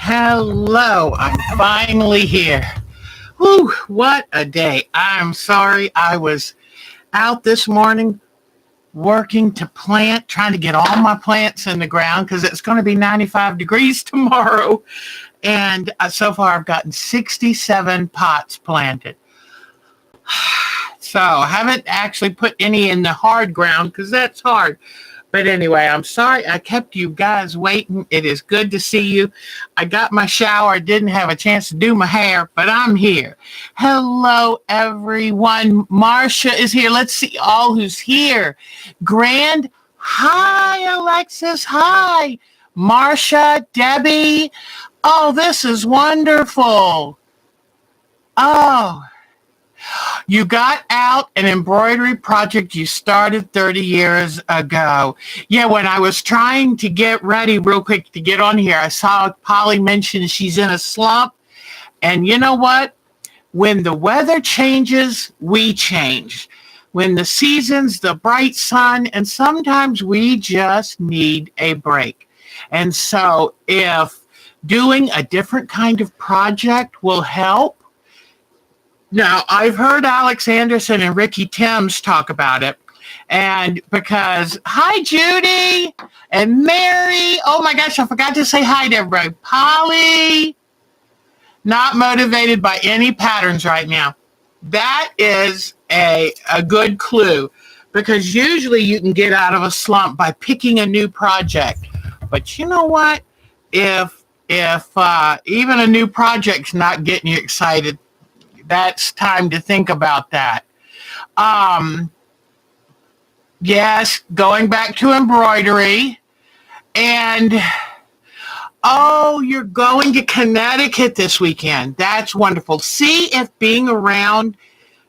Hello, I'm finally here. Whew, what a day. I'm sorry I was out this morning working to plant, trying to get all my plants in the ground because it's going to be 95 degrees tomorrow. And so far I've gotten 67 pots planted. So I haven't actually put any in the hard ground because that's hard. But anyway, I'm sorry I kept you guys waiting. It is good to see you. I got my shower, didn't have a chance to do my hair, but I'm here. Hello, everyone. Marcia is here. Let's see all who's here. Grand. Hi, Alexis. Hi. Marcia, Debbie. Oh, this is wonderful. Oh. You got out an embroidery project you started 30 years ago. Yeah, when I was trying to get ready real quick to get on here, I saw Polly mention she's in a slump. And you know what? When the weather changes, we change. When the seasons, the bright sun, and sometimes we just need a break. And so if doing a different kind of project will help, now, I've heard Alex Anderson and Ricky Timms talk about it. And because, hi, Judy and Mary. Oh, my gosh, I forgot to say hi to everybody. Polly, not motivated by any patterns right now. That is a good clue because usually you can get out of a slump by picking a new project. But you know what? If even a new project's not getting you excited, that's time to think about that. Yes, going back to embroidery. And, oh, you're going to Connecticut this weekend. That's wonderful. See if being around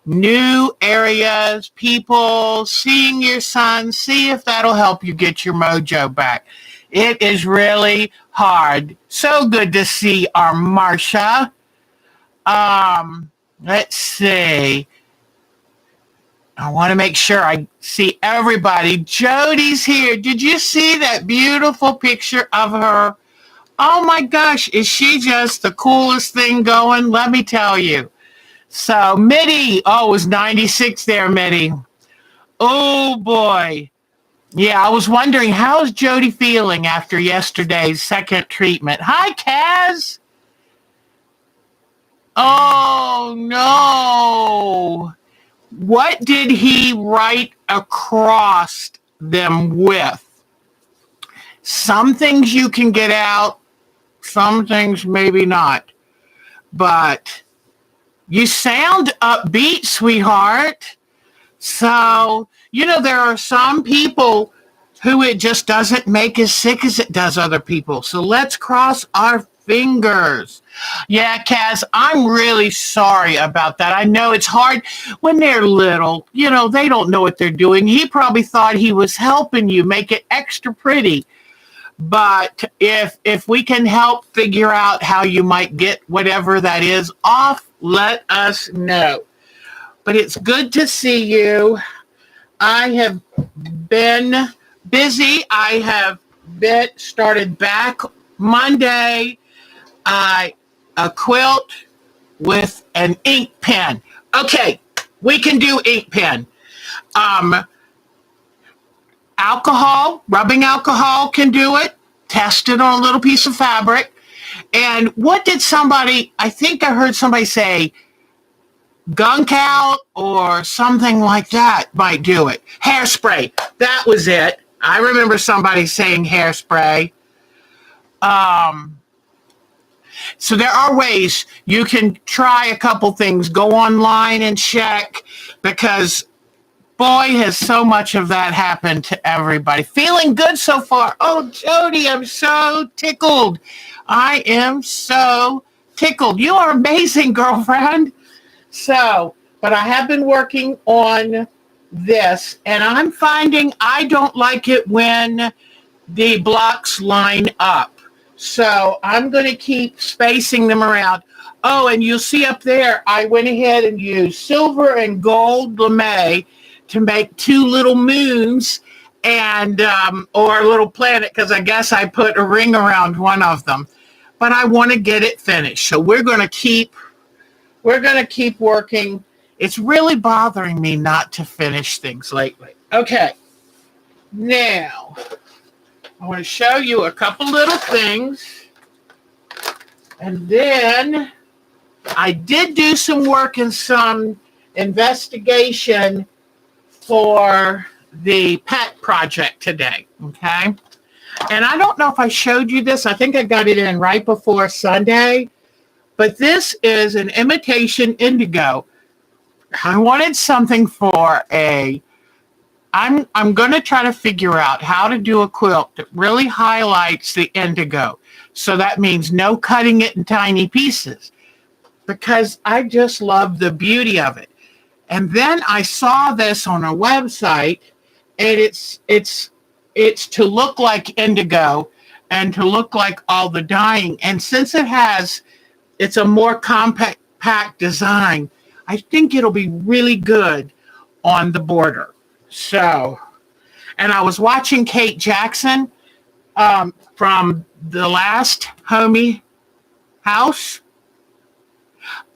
new areas, people, seeing your son, see if that'll help you get your mojo back. It is really hard. So good to see our Marcia. Let's see. I want to make sure I see everybody. Jody's here. Did you see that beautiful picture of her? Oh my gosh, is she just the coolest thing going? Let me tell you. So Mitty, oh, it was 96 there, Mitty. Oh boy. Yeah, I was wondering, how's Jody feeling after yesterday's second treatment? Hi, Kaz. Oh, no. What did he write across them with? Some things you can get out, some things maybe not. But you sound upbeat, sweetheart. So, there are some people who it just doesn't make as sick as it does other people. So let's cross our fingers. Yeah, Kaz, I'm really sorry about that. I know it's hard when they're little. They don't know what they're doing. He probably thought he was helping you make it extra pretty. But if we can help figure out how you might get whatever that is off, let us know. But it's good to see you. I have been busy. I have started back Monday. A quilt with an ink pen. Okay, we can do ink pen. Rubbing alcohol can do it. Test it on a little piece of fabric. And what did I think I heard somebody say, gunk out or something like that might do it. Hairspray, that was it. I remember somebody saying hairspray. So there are ways you can try a couple things. Go online and check because, boy, has so much of that happened to everybody. Feeling good so far. Oh, Jody, I'm so tickled. I am so tickled. You are amazing, girlfriend. So, but I have been working on this, and I'm finding I don't like it when the blocks line up. So I'm going to keep spacing them around. Oh, and you'll see up there, I went ahead and used silver and gold lame to make two little moons and or a little planet, because I guess I put a ring around one of them. but I want to get it finished. So we're going to keep working. It's really bothering me not to finish things lately. Okay. Now, I want to show you a couple little things. And then I did do some work and some investigation for the pet project today. Okay. And I don't know if I showed you this. I think I got it in right before Sunday. But this is an imitation indigo. I wanted something for I'm going to try to figure out how to do a quilt that really highlights the indigo. So that means no cutting it in tiny pieces, because I just love the beauty of it. And then I saw this on a website, and it's to look like indigo and to look like all the dyeing. And since it's a more compact design, I think it'll be really good on the border. So, and I was watching Kate Jackson from the last Homey House.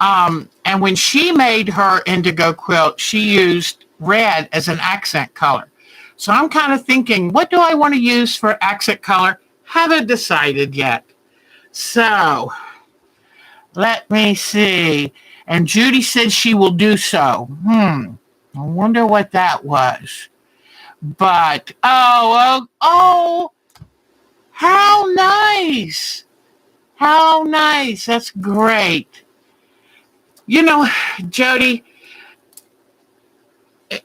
And when she made her indigo quilt, she used red as an accent color. So I'm kind of thinking, what do I want to use for accent color? Haven't decided yet. So let me see. And Judy said she will do so. I wonder what that was. But, oh, how nice. How nice. That's great. You know, Jody,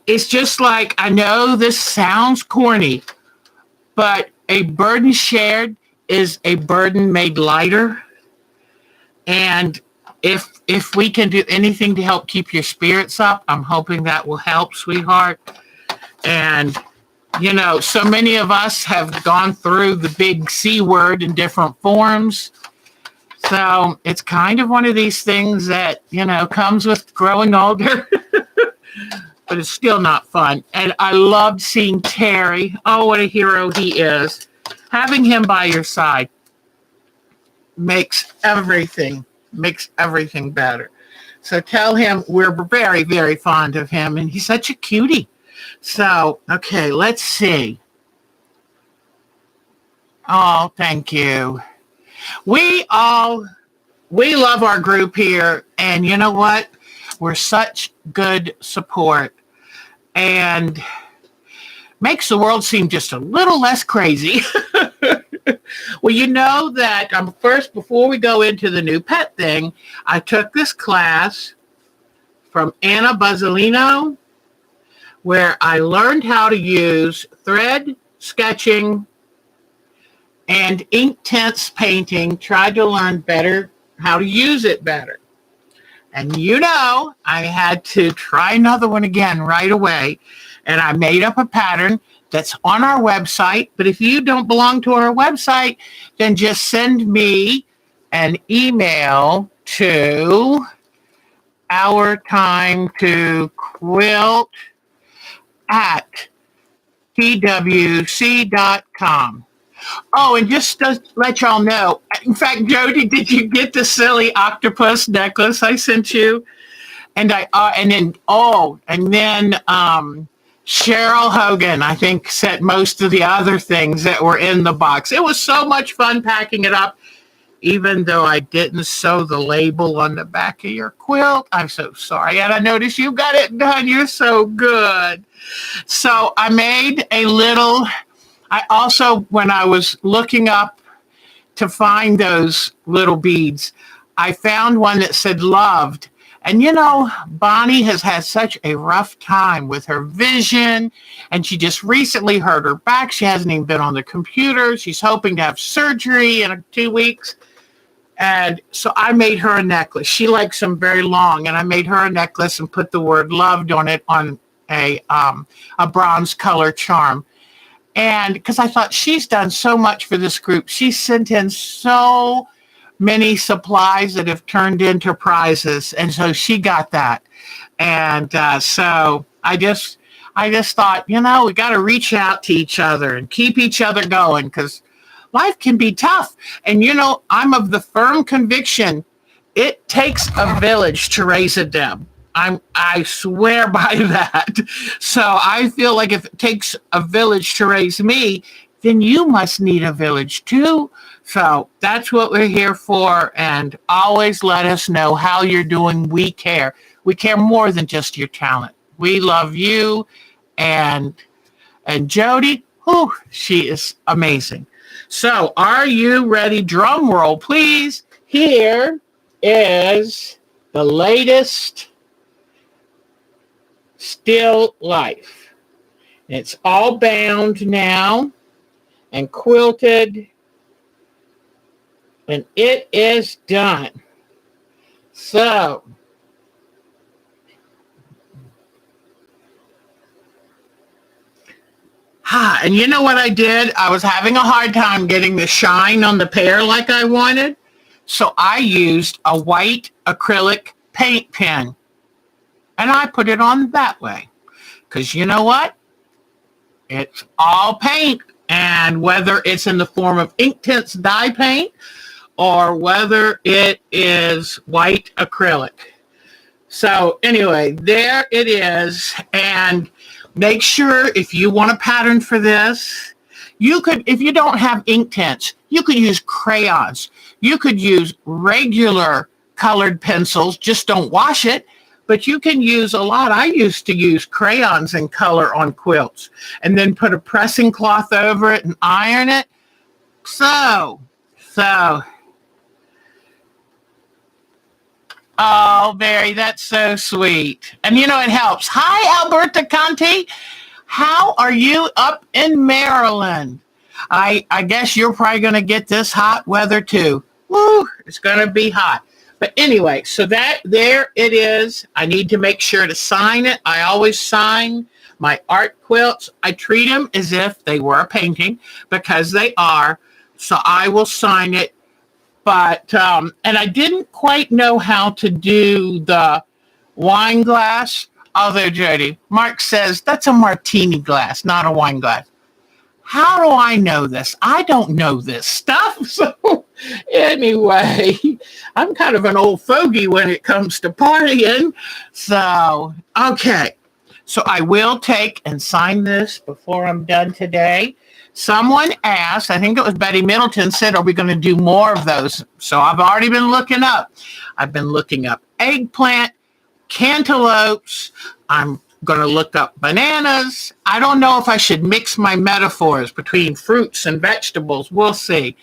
it's just like, I know this sounds corny, but a burden shared is a burden made lighter. And if we can do anything to help keep your spirits up, I'm hoping that will help, sweetheart. And, you know, so many of us have gone through the big C word in different forms. So it's kind of one of these things that, you know, comes with growing older, but it's still not fun. And I loved seeing Terry. Oh, what a hero he is. Having him by your side makes everything better. So tell him we're very, very fond of him, and he's such a cutie. So, okay, let's see. Oh, thank you. We love our group here, and you know what? We're such good support, and makes the world seem just a little less crazy. Well, you know that first, before we go into the new pet thing, I took this class from Ana Buzzalino, where I learned how to use thread sketching and ink tints painting, tried to learn better how to use it better. And you know, I had to try another one again right away. And I made up a pattern that's on our website. But if you don't belong to our website, then just send me an email to ourtimeto@twc.com. Oh, and just to let y'all know, in fact, Jody, did you get the silly octopus necklace I sent you? And then Cheryl Hogan, I think, sent most of the other things that were in the box. It was so much fun packing it up, even though I didn't sew the label on the back of your quilt. I'm so sorry. And I noticed you got it done. You're so good. So I made I also, when I was looking up to find those little beads, I found one that said loved. And you know, Bonnie has had such a rough time with her vision, and she just recently hurt her back. She hasn't even been on the computer. She's hoping to have surgery in 2 weeks. And so I made her a necklace. She likes them very long, and I made her a necklace and put the word loved on it on a bronze color charm. And because I thought she's done so much for this group, she sent in so many supplies that have turned into prizes, and so she got that. And so I just thought, you know, we got to reach out to each other and keep each other going, because life can be tough. And, I'm of the firm conviction it takes a village to raise a Deb. I swear by that. So I feel like if it takes a village to raise me, then you must need a village too. So that's what we're here for. And always let us know how you're doing. We care. We care more than just your talent. We love you. And Jody, she is amazing. So are you ready? Drum roll, please. Here is the latest still life. It's all bound now and quilted, and it is done. So and you know what I did? I was having a hard time getting the shine on the pear like I wanted. So I used a white acrylic paint pen. And I put it on that way. Because you know what? It's all paint. And whether it's in the form of Inktense dye paint or whether it is white acrylic. So anyway, there it is. And make sure if you want a pattern for this, you could, if you don't have Inktense, you could use crayons. You could use regular colored pencils, just don't wash it. But you can use a lot. I used to use crayons and color on quilts and then put a pressing cloth over it and iron it. So, oh, Mary, that's so sweet. And it helps. Hi, Alberta Conti. How are you up in Maryland? I guess you're probably going to get this hot weather too. Woo, it's going to be hot. But anyway, so there it is. I need to make sure to sign it. I always sign my art quilts. I treat them as if they were a painting because they are. So I will sign it. But, and I didn't quite know how to do the wine glass. Although, Jody, Mark says that's a martini glass, not a wine glass. How do I know this? I don't know this stuff. So anyway, I'm kind of an old fogey when it comes to partying. So, okay. So I will take and sign this before I'm done today. Someone asked, I think it was Betty Middleton, said, are we going to do more of those? So I've already been looking up. I've been looking up eggplant, cantaloupes. I'm going to look up bananas. I don't know if I should mix my metaphors between fruits and vegetables. We'll see.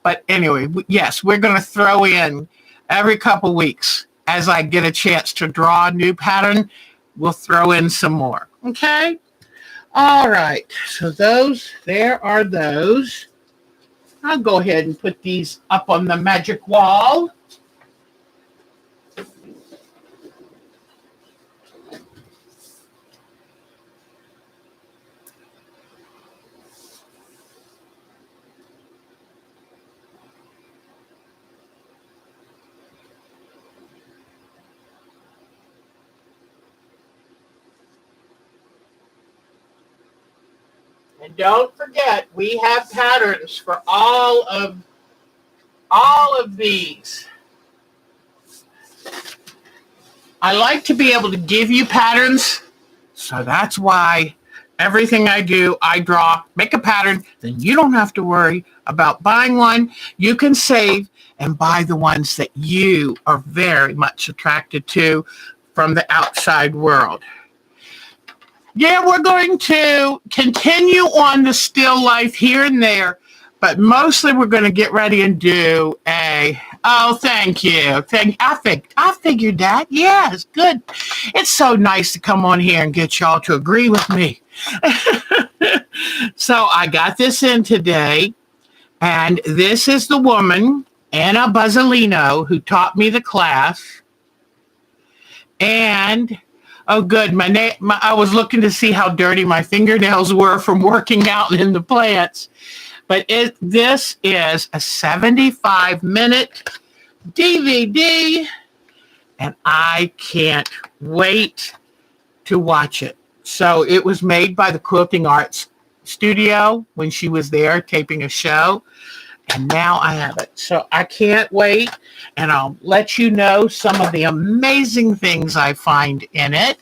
But anyway, yes, we're going to throw in every couple weeks as I get a chance to draw a new pattern. We'll throw in some more. Okay? All right. So there are those. I'll go ahead and put these up on the magic wall. And don't forget, we have patterns for all of these. I like to be able to give you patterns, so that's why everything I do, I draw, make a pattern, then you don't have to worry about buying one. You can save and buy the ones that you are very much attracted to from the outside world. Yeah, we're going to continue on the still life here and there, but mostly we're going to get ready and do thank you. I figured that. Yes, good. It's so nice to come on here and get y'all to agree with me. So I got this in today, and this is the woman, Ana Buzzalino, who taught me the class. And oh, good. I was looking to see how dirty my fingernails were from working out in the plants. But this is a 75-minute DVD, and I can't wait to watch it. So it was made by the Quilting Arts studio when she was there taping a show. And now I have it. So I can't wait. And I'll let you know some of the amazing things I find in it.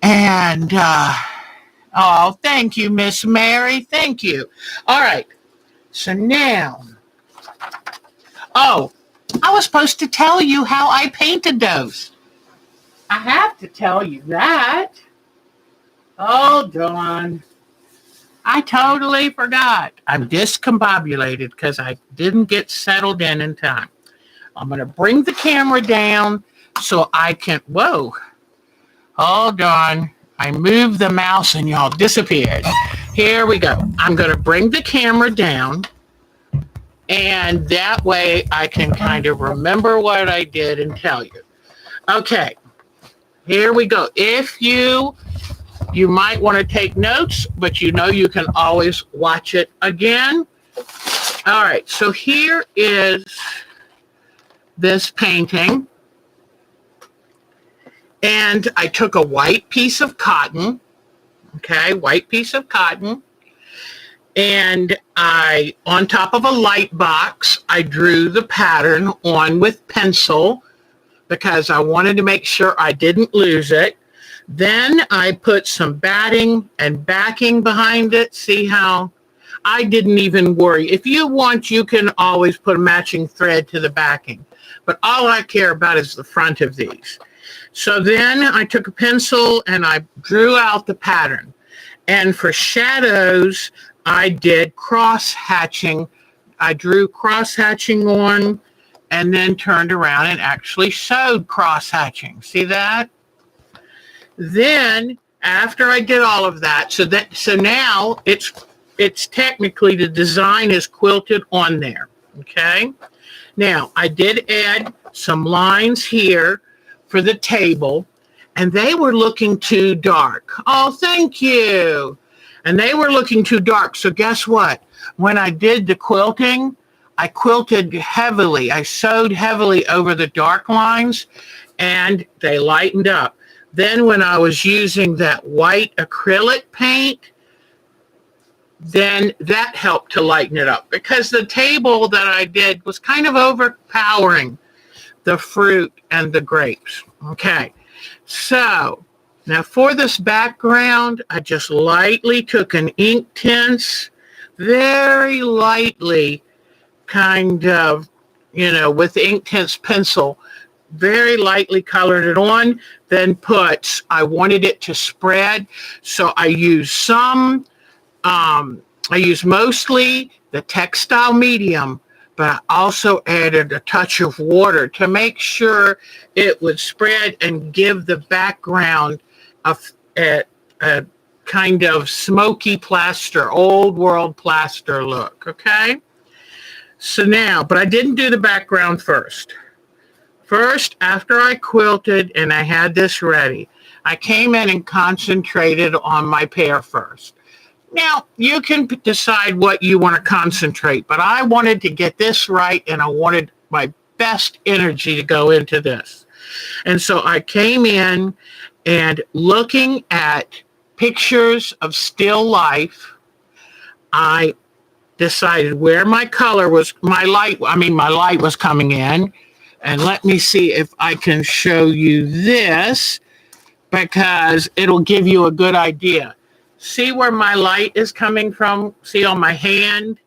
And, oh, thank you, Miss Mary. Thank you. All right. So now, oh, I was supposed to tell you how I painted those. I have to tell you that. Hold on. I totally forgot. I'm discombobulated because I didn't get settled in time. I'm going to bring the camera down so I can, whoa, hold on. I moved the mouse and y'all disappeared. Here we go. I'm going to bring the camera down, and that way I can kind of remember what I did and tell you. Okay, here we go. If you might want to take notes, but you know you can always watch it again. All right, so here is this painting. And I took a white piece of cotton, okay, white piece of cotton, and on top of a light box, I drew the pattern on with pencil because I wanted to make sure I didn't lose it. Then I put some batting and backing behind it. See how I didn't even worry. If you want, you can always put a matching thread to the backing. But all I care about is the front of these. So then I took a pencil and I drew out the pattern. And for shadows, I did cross-hatching. I drew cross-hatching on and then turned around and actually sewed cross-hatching. See that? Then after I did all of that, so now it's technically the design is quilted on there. Okay. Now I did add some lines here for the table, and they were looking too dark. Oh, thank you. And they were looking too dark. So guess what? When I did the quilting, I quilted heavily. I sewed heavily over the dark lines, and they lightened up. Then when I was using that white acrylic paint, then that helped to lighten it up because the table that I did was kind of overpowering the fruit and the grapes. Okay, so now for this background, I just lightly took an ink tints, very lightly, kind of, with ink tints pencil, very lightly colored it on, then I wanted it to spread, so I used mostly the textile medium, but I also added a touch of water to make sure it would spread and give the background a kind of smoky plaster, old world plaster look, okay? So now, but I didn't do the background first. First, after I quilted and I had this ready, I came in and concentrated on my pear first. Now, you can decide what you want to concentrate, but I wanted to get this right, and I wanted my best energy to go into this. And so I came in and looking at pictures of still life, I decided where my color was, my light was coming in. And let me see if I can show you this because it'll give you a good idea. See where my light is coming from? See on my hand?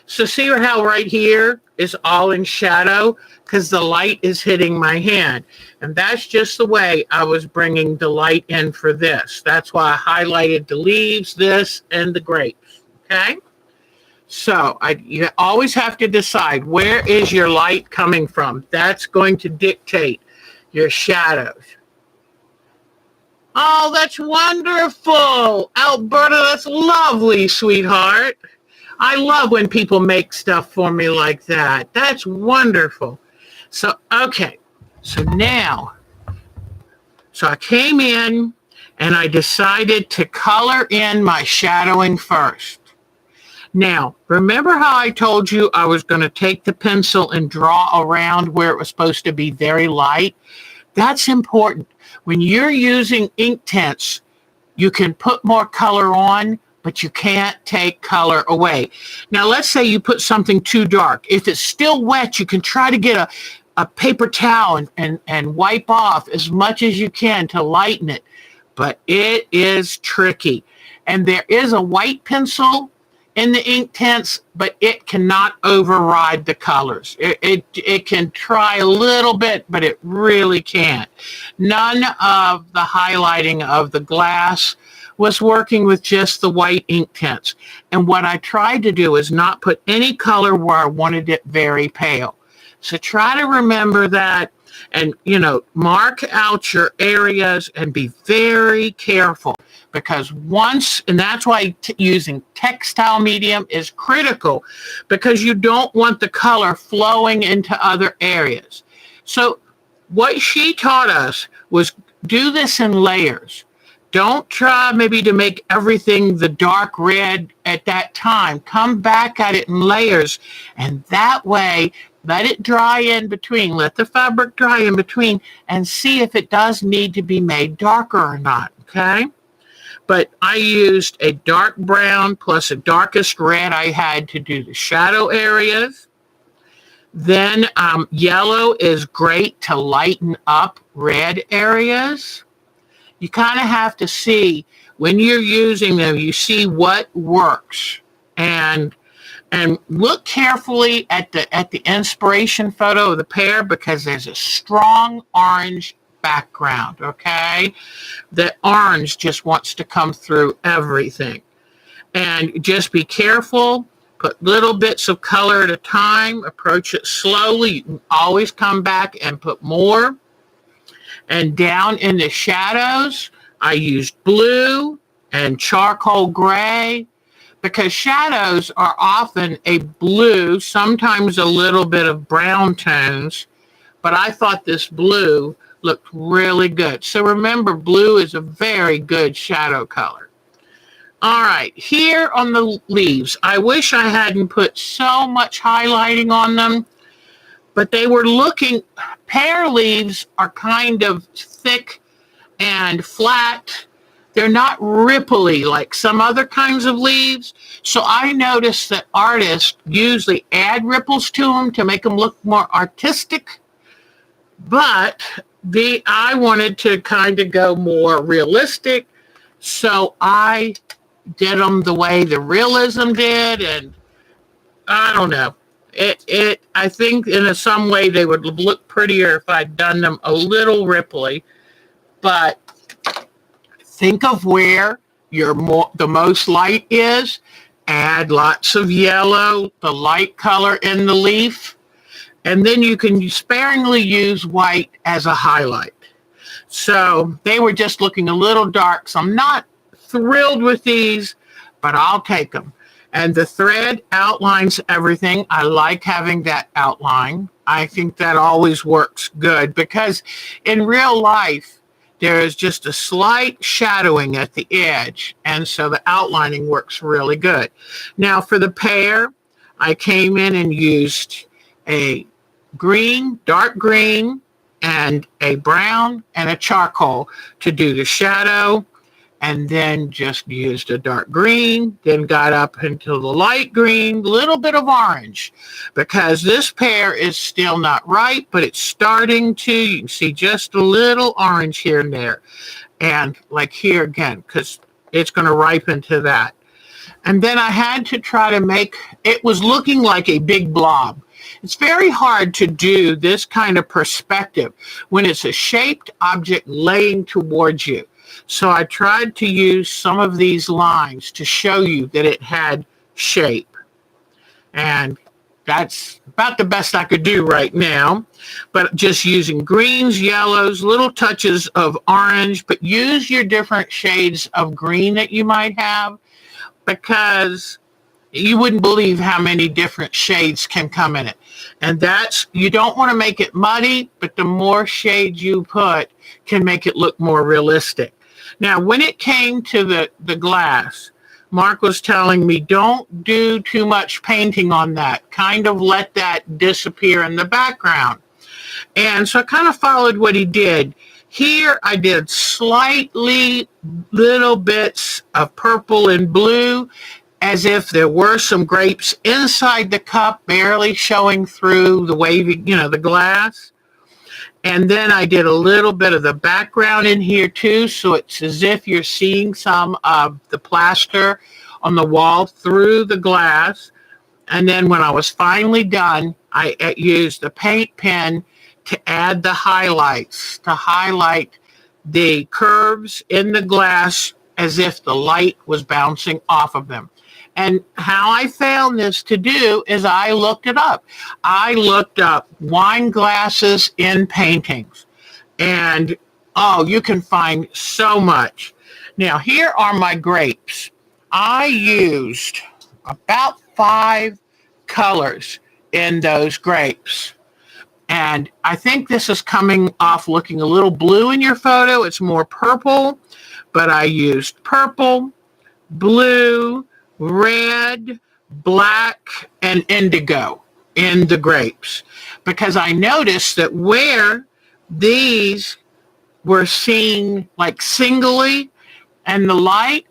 So see how right here is all in shadow because the light is hitting my hand. And that's just the way I was bringing the light in for this. That's why I highlighted the leaves, this, and the grapes. Okay? So you always have to decide where is your light coming from. That's going to dictate your shadows. Oh, that's wonderful. Alberta, that's lovely, sweetheart. I love when people make stuff for me like that. That's wonderful. So, okay. So now, I came in and I decided to color in my shadowing first. Now, remember how I told you I was going to take the pencil and draw around where it was supposed to be very light? That's important. When you're using ink tints, You can put more color on, but you can't take color away. Now, let's say you put something too dark. If it's still wet, you can try to get a paper towel and wipe off as much as you can to lighten it. But it is tricky. And there is a white pencil in the ink tints, but it cannot override the colors. It can try a little bit, but it really can't. None of the highlighting of the glass was working with just the white ink tints. And what I tried to do is not put any color where I wanted it very pale. So try to remember that, and, mark out your areas and be very careful, because and that's why using textile medium is critical, because you don't want the color flowing into other areas. So what she taught us was do this in layers. Don't try maybe to make everything the dark red at that time. Come back at it in layers, and that way, let it dry in between. Let the fabric dry in between and see if it does need to be made darker or not, okay? But I used a dark brown plus a darkest red I had to do the shadow areas. Then yellow is great to lighten up red areas. You kind of have to see when you're using them, you see what works. And look carefully at the inspiration photo of the pear, because there's a strong orange background, okay? The orange just wants to come through everything. And just be careful. Put little bits of color at a time. Approach it slowly. You can always come back and put more. And down in the shadows, I used blue and charcoal gray, because shadows are often a blue, sometimes a little bit of brown tones, but I thought this blue looked really good. So remember, blue is a very good shadow color. All right, here on the leaves, I wish I hadn't put so much highlighting on them, but they were pear leaves are kind of thick and flat. They're not ripply like some other kinds of leaves. So I noticed that artists usually add ripples to them to make them look more artistic. But I wanted to kind of go more realistic. So I did them the way the realism did. And I don't know. I think in some way they would look prettier if I'd done them a little ripply. But think of where the most light is. Add lots of yellow, the light color in the leaf. And then you can sparingly use white as a highlight. So they were just looking a little dark. So I'm not thrilled with these, but I'll take them. And the thread outlines everything. I like having that outline. I think that always works good, because in real life, there is just a slight shadowing at the edge, and so the outlining works really good. Now for the pear, I came in and used a green, dark green, and a brown and a charcoal to do the shadow, and then just used a dark green, then got up into the light green, little bit of orange, because this pear is still not ripe, but it's starting to. You can see just a little orange here and there. And like here again, because it's going to ripen to that. And then I had to try to it was looking like a big blob. It's very hard to do this kind of perspective when it's a shaped object laying towards you. So I tried to use some of these lines to show you that it had shape. And that's about the best I could do right now. But just using greens, yellows, little touches of orange, but use your different shades of green that you might have, because you wouldn't believe how many different shades can come in it. And you don't want to make it muddy, but the more shades you put can make it look more realistic. Now, when it came to the glass, Mark was telling me, don't do too much painting on that. Kind of let that disappear in the background. And so I kind of followed what he did. Here I did slightly little bits of purple and blue, as if there were some grapes inside the cup, barely showing through the wavy, the glass. And then I did a little bit of the background in here too, so it's as if you're seeing some of the plaster on the wall through the glass. And then when I was finally done, I used the paint pen to add the highlights, to highlight the curves in the glass as if the light was bouncing off of them. And how I found this to do is I looked it up. I looked up wine glasses in paintings. And, oh, you can find so much. Now, here are my grapes. I used about 5 colors in those grapes. And I think this is coming off looking a little blue in your photo. It's more purple, but I used purple, blue, red, black, and indigo in the grapes, because I noticed that where these were seen like singly and the light,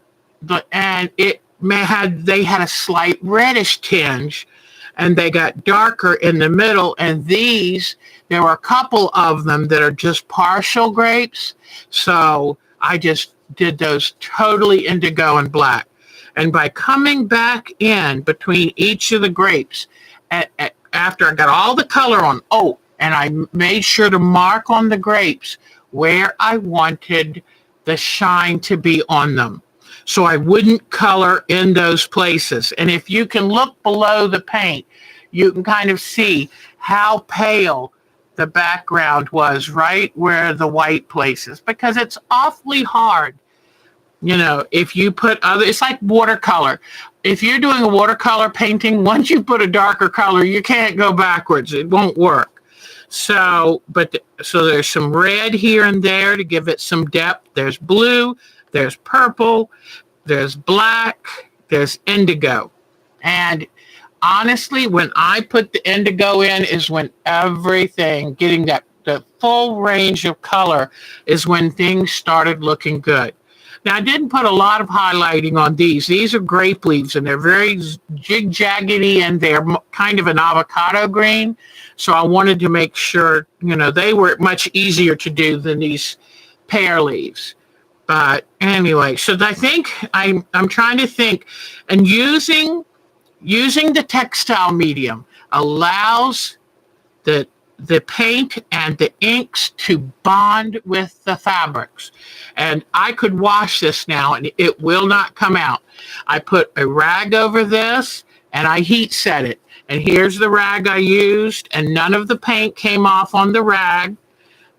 and they had a slight reddish tinge, and they got darker in the middle. And these, there were a couple of them that are just partial grapes, so I just did those totally indigo and black. And by coming back in between each of the grapes, after I got all the color on, and I made sure to mark on the grapes where I wanted the shine to be on them, so I wouldn't color in those places. And if you can look below the paint, you can kind of see how pale the background was right where the white places, because it's awfully hard. If you put it's like watercolor. If you're doing a watercolor painting, once you put a darker color, you can't go backwards. It won't work. So there's some red here and there to give it some depth. There's blue, there's purple, there's black, there's indigo. And honestly, when I put the indigo in is when everything, getting the full range of color, is when things started looking good. Now, I didn't put a lot of highlighting on these. These are grape leaves, and they're very jig-jaggedy, and they're kind of an avocado green. So I wanted to make sure, they were much easier to do than these pear leaves. But anyway, so I think I'm trying to think, and using the textile medium allows the paint and the inks to bond with the fabrics. And I could wash this now and it will not come out. I put a rag over this and I heat set it. And here's the rag I used, and none of the paint came off on the rag.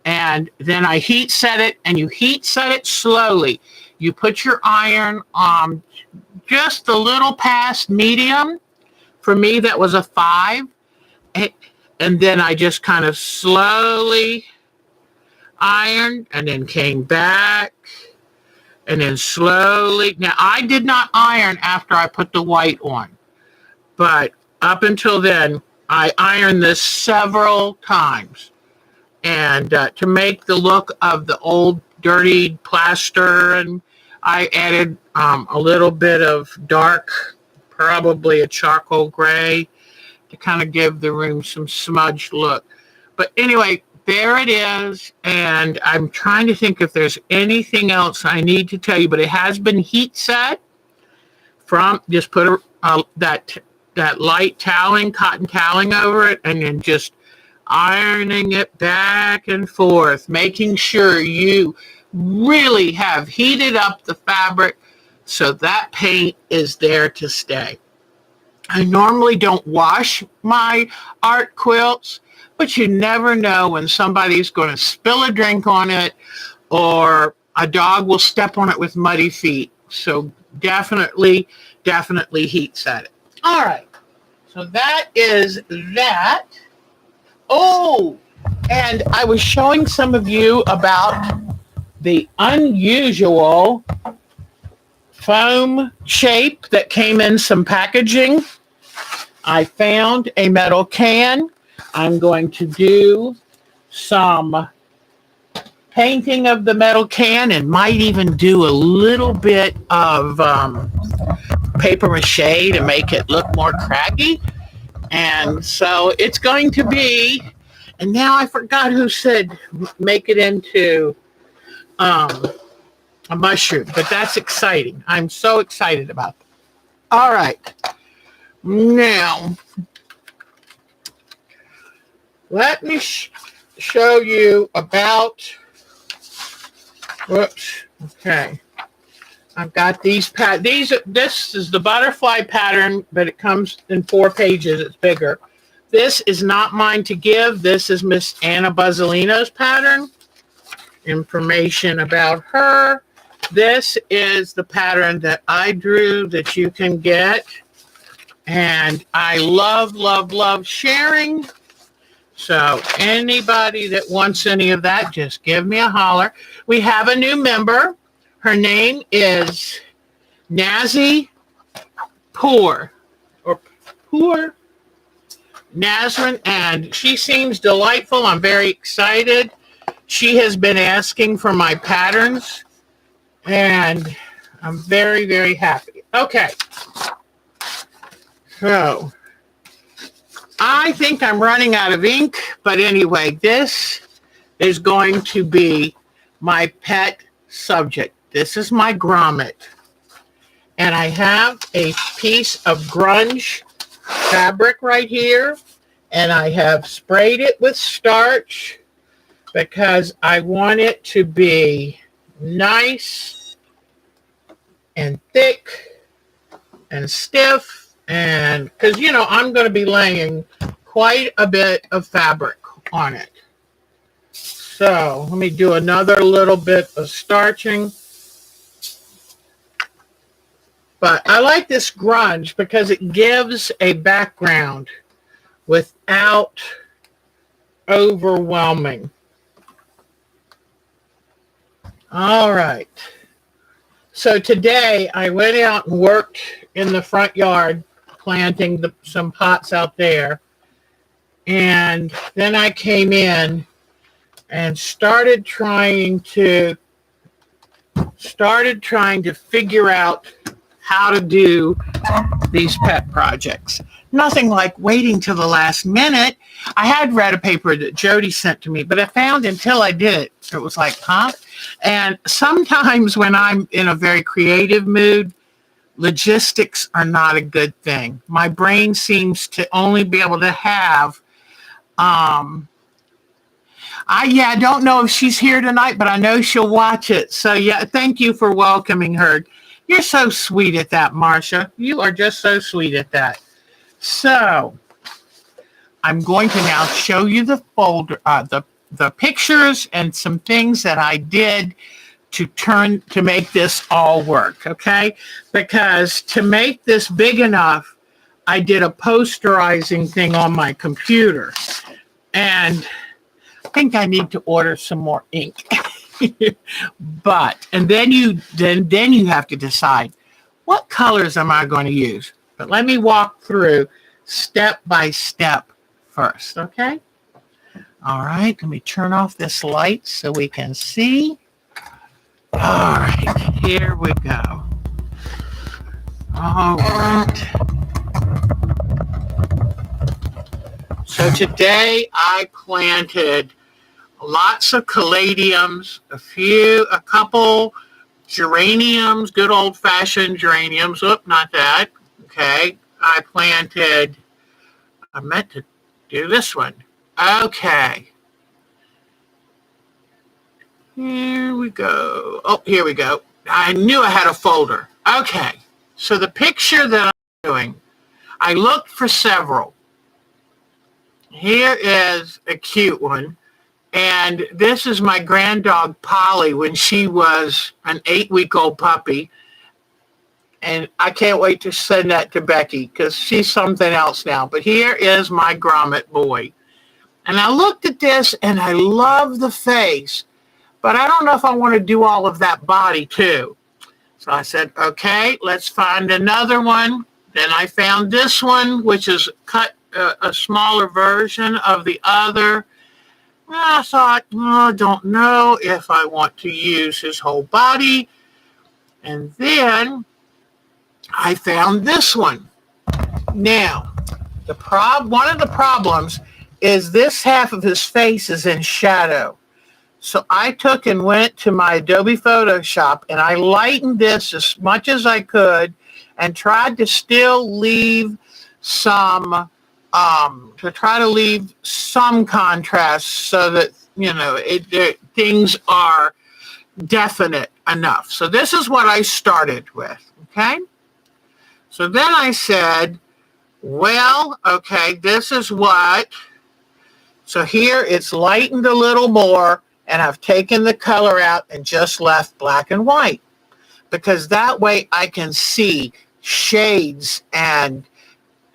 And then I heat set it, and you heat set it slowly. You put your iron on just a little past medium. For me, that was a 5. And then I just kind of slowly ironed and then came back and then slowly. Now, I did not iron after I put the white on, but up until then, I ironed this several times. And to make the look of the old dirty plaster, and I added a little bit of dark, probably a charcoal gray, to kind of give the room some smudged look. But anyway, there it is, and I'm trying to think if there's anything else I need to tell you, but it has been heat set from, just put that light toweling, cotton toweling over it, and then just ironing it back and forth, making sure you really have heated up the fabric so that paint is there to stay. I normally don't wash my art quilts, but you never know when somebody's going to spill a drink on it or a dog will step on it with muddy feet. So definitely heat set it. All right. So that is that. Oh, and I was showing some of you about the unusual foam shape that came in some packaging. I found a metal can. I'm going to do some painting of the metal can and might even do a little bit of paper mache to make it look more craggy. And so it's going to be, and now I forgot who said make it into a mushroom, but that's exciting. I'm so excited about that. All right. Now, let me show you about, whoops, okay. I've got these, this is the butterfly pattern, but it comes in 4 pages. It's bigger. This is not mine to give. This is Miss Ana Buzzalino's pattern. Information about her. This is the pattern that I drew that you can get. And I love, love, love sharing. So anybody that wants any of that, just give me a holler. We have a new member. Her name is Nazi Poor, or Poor Nazrin, and she seems delightful. I'm very excited. She has been asking for my patterns, and I'm very, very happy. Okay. So, I think I'm running out of ink, but anyway, this is going to be my pet subject. This is my grommet. And I have a piece of grunge fabric right here, and I have sprayed it with starch because I want it to be nice and thick and stiff, and because, you know, I'm going to be laying quite a bit of fabric on it. So let me do another little bit of starching. But I like this grunge because it gives a background without overwhelming. All right. So today I went out and worked in the front yard, planting some pots out there. And then I came in and started trying to figure out how to do these pet projects. Nothing like waiting till the last minute. I had read a paper that Jody sent to me, but I found until I did it, it was like, huh? And sometimes when I'm in a very creative mood, logistics are not a good thing. My brain seems to only be able to have, I don't know if she's here tonight, but I know she'll watch it. So yeah, thank you for welcoming her. You're so sweet at that, Marcia. You are just so sweet at that. So I'm going to now show you the folder, the pictures and some things that I did to make this all work, okay? Because to make this big enough, I did a posterizing thing on my computer. And I think I need to order some more ink. And then you have to decide, what colors am I going to use? But let me walk through step by step first, okay? All right, let me turn off this light so we can see. All right, here we go. All right. So today I planted lots of caladiums, a couple geraniums, good old-fashioned geraniums. Oop, not that. Okay. I meant to do this one. Okay. Here we go. Oh, here we go. I knew I had a folder. Okay. So the picture that I'm doing, I looked for several. Here is a cute one. And this is my granddog, Polly, when she was an 8-week-old puppy. And I can't wait to send that to Becky because she's something else now. But here is my grommet boy. And I looked at this and I love the face. But I don't know if I want to do all of that body too. So I said, okay, let's find another one. Then I found this one, which is cut a smaller version of the other. I thought, oh, I don't know if I want to use his whole body. And then I found this one. Now, one of the problems is this half of his face is in shadow. So I took and went to my Adobe Photoshop and I lightened this as much as I could and tried to still leave some contrast so that, things are definite enough. So this is what I started with, okay? So then I said, well, okay, this is what, so here it's lightened a little more and I've taken the color out and just left black and white because that way I can see shades and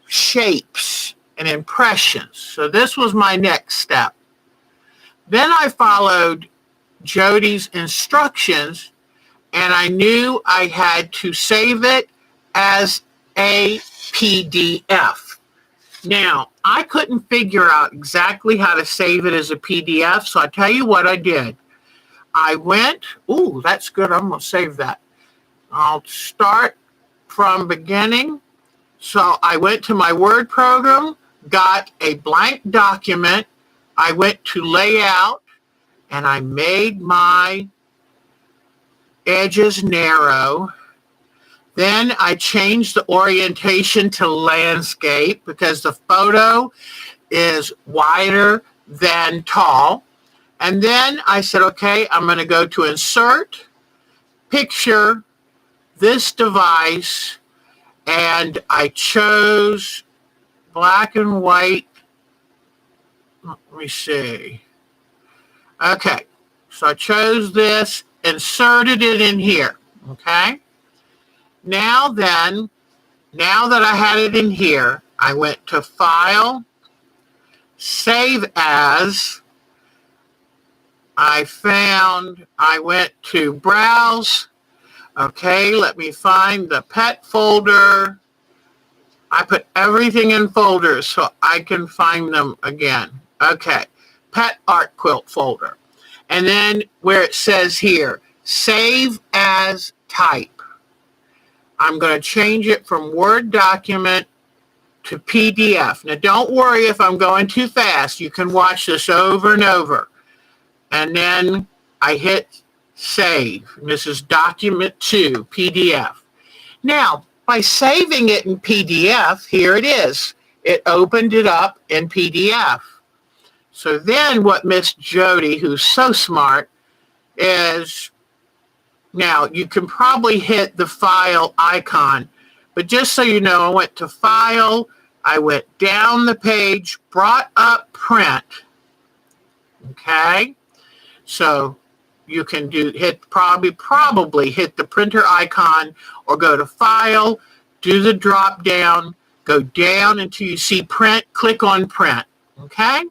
shapes and impressions. So this was my next step. Then I followed Jody's instructions and I knew I had to save it as a PDF. Now, I couldn't figure out exactly how to save it as a PDF, so I tell you what I did. I went, ooh, that's good, I'm going to save that. I'll start from beginning. So I went to my Word program, got a blank document, I went to layout, and I made my edges narrow. Then I changed the orientation to landscape because the photo is wider than tall. And then I said, okay, I'm going to go to insert, picture, this device, and I chose black and white. Let me see. Okay, so I chose this, inserted it in here, okay? Now that I had it in here, I went to File, Save As. I went to Browse. Okay, let me find the pet folder. I put everything in folders so I can find them again. Okay, pet art quilt folder. And then where it says here, Save As Type. I'm going to change it from Word document to PDF. Now, don't worry if I'm going too fast. You can watch this over and over. And then I hit Save. This is Document 2, PDF. Now, by saving it in PDF, here it is. It opened it up in PDF. So then what Miss Jody, who's so smart, is... Now, you can probably hit the file icon, but just so you know, I went to File, I went down the page, brought up Print, okay? So you can probably hit the printer icon or go to File, do the drop down, go down until you see Print, click on Print, okay?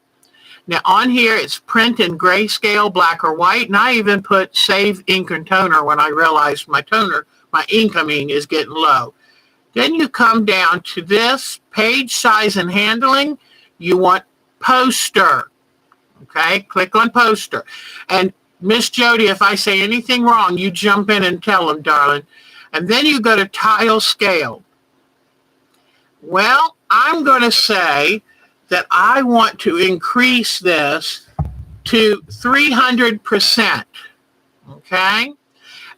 Now on here, it's print in grayscale, black or white, and I even put save ink and toner when I realized my ink, is getting low. Then you come down to this, page size and handling. You want poster, okay? Click on poster. And Miss Jody, if I say anything wrong, you jump in and tell them, darling. And then you go to tile scale. Well, I'm going to say that I want to increase this to 300%, okay?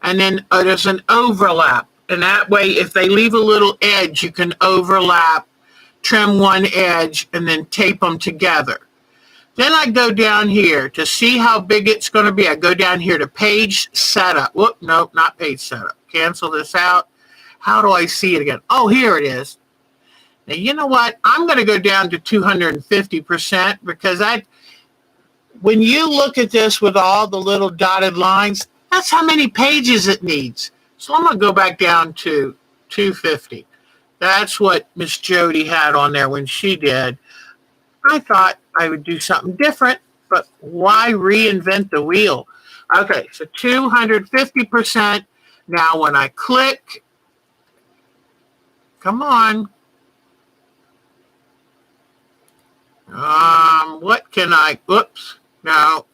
And then there's an overlap. And that way, if they leave a little edge, you can overlap, trim one edge, and then tape them together. Then I go down here to see how big it's going to be. I go down here to page setup. Whoop, nope, not page setup. Cancel this out. How do I see it again? Oh, here it is. Now, you know what? I'm going to go down to 250% because when you look at this with all the little dotted lines, that's how many pages it needs. So I'm going to go back down to 250. That's what Miss Jody had on there when she did. I thought I would do something different, but why reinvent the wheel? Okay, so 250%. Now when I click, come on. What can I, oops, No,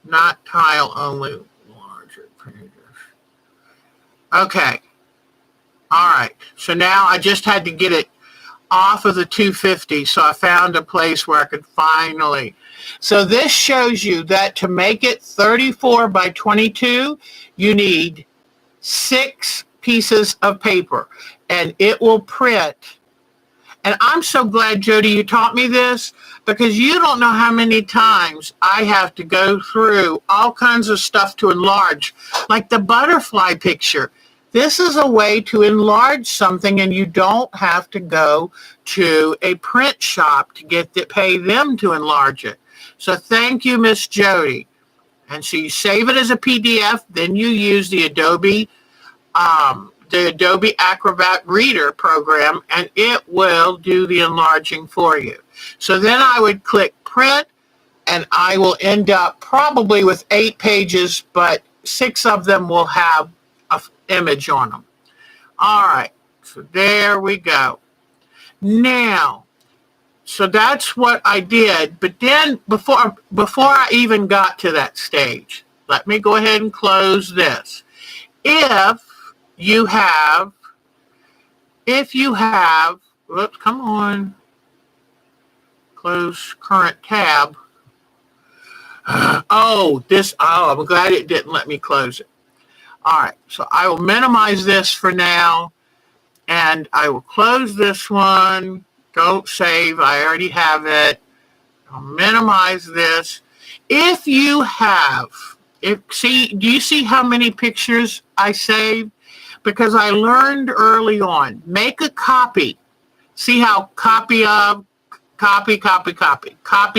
not tile only, larger pages. Okay. All right. So now I just had to get it off of the 250. So I found a place where I could finally. So this shows you that to make it 34 by 22, you need 6 pieces of paper, and it will print. And I'm so glad, Jody, you taught me this, because you don't know how many times I have to go through all kinds of stuff to enlarge, like the butterfly picture. This is a way to enlarge something, and you don't have to go to a print shop to pay them to enlarge it. So thank you, Miss Jody. And so you save it as a PDF, then you use the Adobe Acrobat Reader program, and it will do the enlarging for you. So then I would click print, and I will end up probably with 8 pages, but 6 of them will have an image on them. All right, so there we go. Now, so that's what I did, but then before I even got to that stage, let me go ahead and close this. If you have, whoops, come on, close current tab. I'm glad it didn't let me close it. All right, so I will minimize this for now, and I will close this one. Don't save, I already have it. I'll minimize this. If you have, do you see how many pictures I saved? Because I learned early on, make a copy. See how copy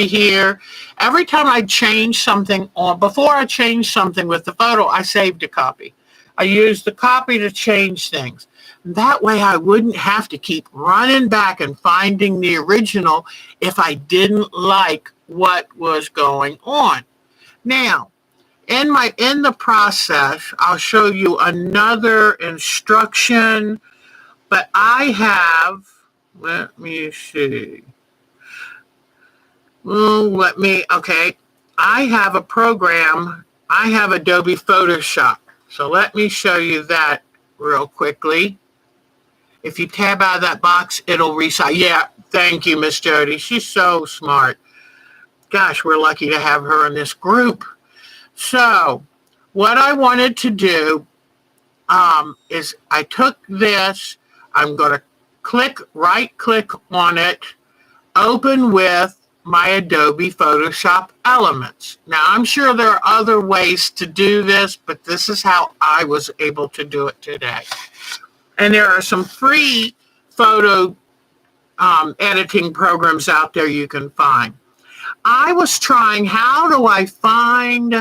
here. Every time I change something before I change something with the photo, I saved a copy. I used the copy to change things. That way I wouldn't have to keep running back and finding the original if I didn't like what was going on. Now, in the process, I'll show you another instruction, but I have, let me see. I have a program. I have Adobe Photoshop. So let me show you that real quickly. If you tab out of that box, it'll resize. Yeah, thank you, Miss Jody. She's so smart. Gosh, we're lucky to have her in this group. So what I wanted to do is I took this. I'm going to right-click on it, open with my Adobe Photoshop Elements. Now, I'm sure there are other ways to do this, but this is how I was able to do it today. And there are some free photo editing programs out there you can find. I was trying, how do I find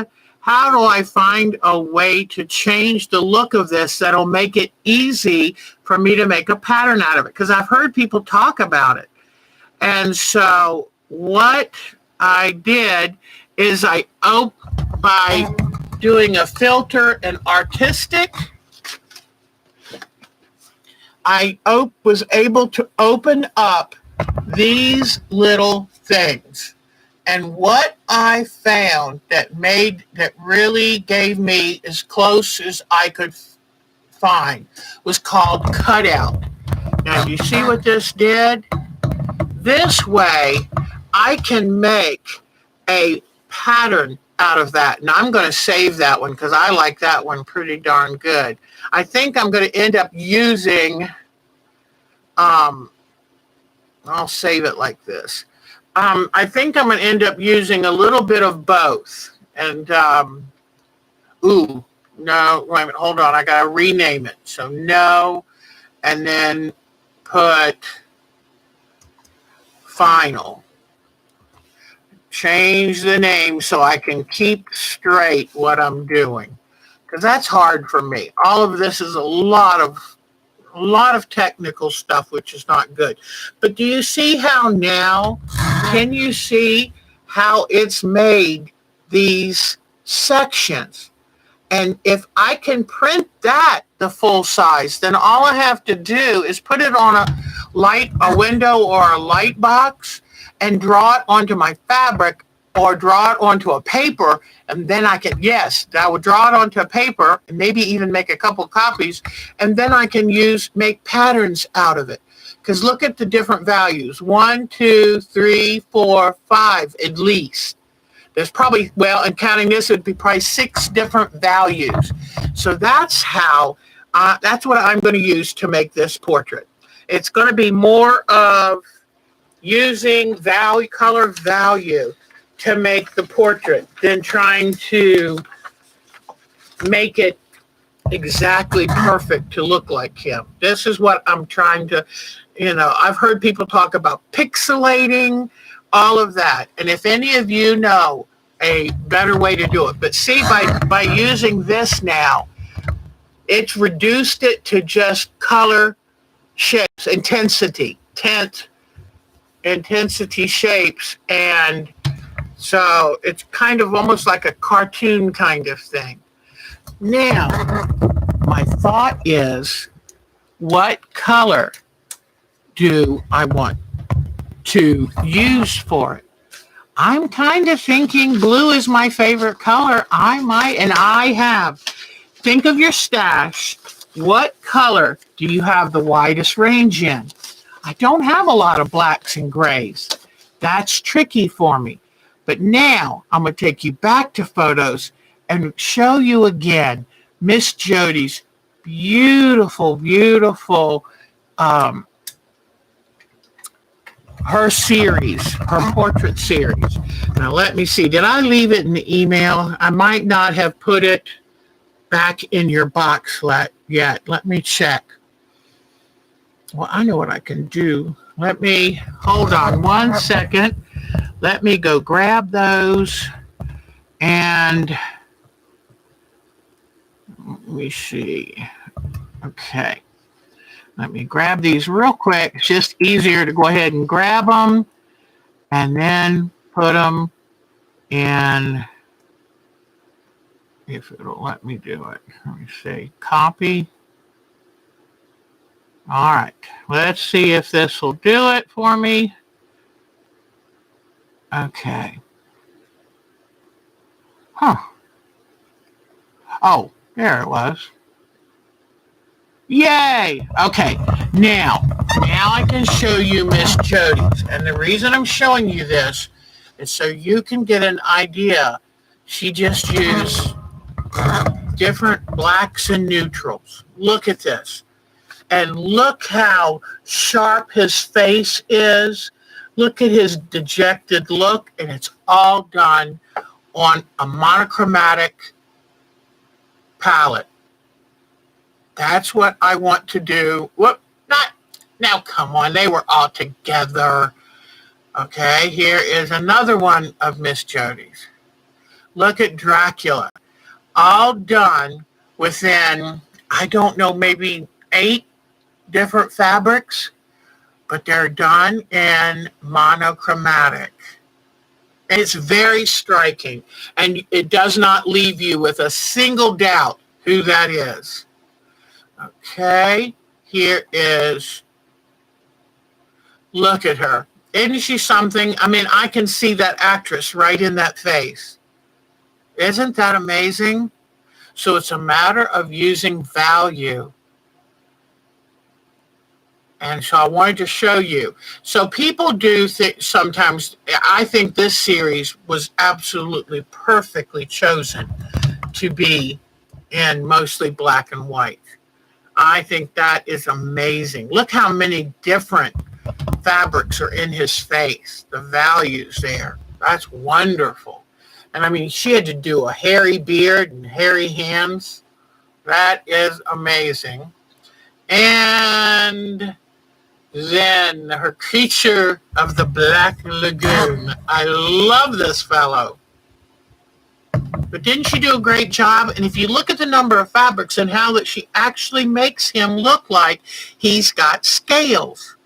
a way to change the look of this that'll make it easy for me to make a pattern out of it? Because I've heard people talk about it. And so what I did is by doing a filter and artistic, I was able to open up these little things. And what I found that really gave me as close as I could find was called cutout. Now, you see what this did? This way, I can make a pattern out of that. And I'm going to save that one because I like that one pretty darn good. I think I'm going to end up using, I'll save it like this. I think I'm going to end up using a little bit of both. And, no, wait a minute, hold on. I got to rename it. So no, and then put final. Change the name so I can keep straight what I'm doing, because that's hard for me. All of this is a lot of technical stuff, which is not good. But do you see how now, can you see how it's made these sections? And if I can print that the full size, then all I have to do is put it on a window or a light box and draw it onto my fabric or draw it onto a paper, and then I would draw it onto a paper and maybe even make a couple copies, and then I can make patterns out of it. Because look at the different values. 1, 2, 3, 4, 5 at least. There's probably, well, and counting this, it would be probably 6 different values. So that's that's what I'm going to use to make this portrait. It's going to be more of using color value to make the portrait than trying to make it exactly perfect to look like him. This is what I'm trying to, I've heard people talk about pixelating, all of that. And if any of you know a better way to do it, but see, by using this now, it's reduced it to just color, shapes, intensity shapes, and so it's kind of almost like a cartoon kind of thing. Now, my thought is, what color do I want to use for it? I'm kind of thinking blue is my favorite color. Think of your stash. What color do you have the widest range in? I don't have a lot of blacks and grays. That's tricky for me. But now I'm going to take you back to photos and show you again Miss Jody's beautiful, beautiful, her series, her portrait series. Now let me see. Did I leave it in the email? I might not have put it back in your box yet. Let me check. Well, I know what I can do. Hold on 1 second. Let me go grab those, and let me see. Okay. Let me grab these real quick. It's just easier to go ahead and grab them and then put them in, if it'll let me do it. Let me see. Copy. All right. Let's see if this will do it for me. Okay. Oh, there it was. Yay! Okay, now I can show you Miss Jody's. And the reason I'm showing you this is so you can get an idea. She just used different blacks and neutrals. Look at this. And look how sharp his face is. Look at his dejected look. And it's all done on a monochromatic palette. That's what I want to do. Now come on, they were all together. Okay, here is another one of Miss Jody's. Look at Dracula. All done within, I don't know, maybe 8 different fabrics, but they're done in monochromatic. And it's very striking, and it does not leave you with a single doubt who that is. Okay, here is, look at her. Isn't she something? I mean, I can see that actress right in that face. Isn't that amazing? So it's a matter of using value. And so I wanted to show you. So people do sometimes, I think this series was absolutely perfectly chosen to be in mostly black and white. I think that is amazing. Look how many different fabrics are in his face. The values there. That's wonderful. And I mean, she had to do a hairy beard and hairy hands. That is amazing. And then her Creature of the Black Lagoon. I love this fellow. But didn't she do a great job? And if you look at the number of fabrics and how that she actually makes him look like he's got scales.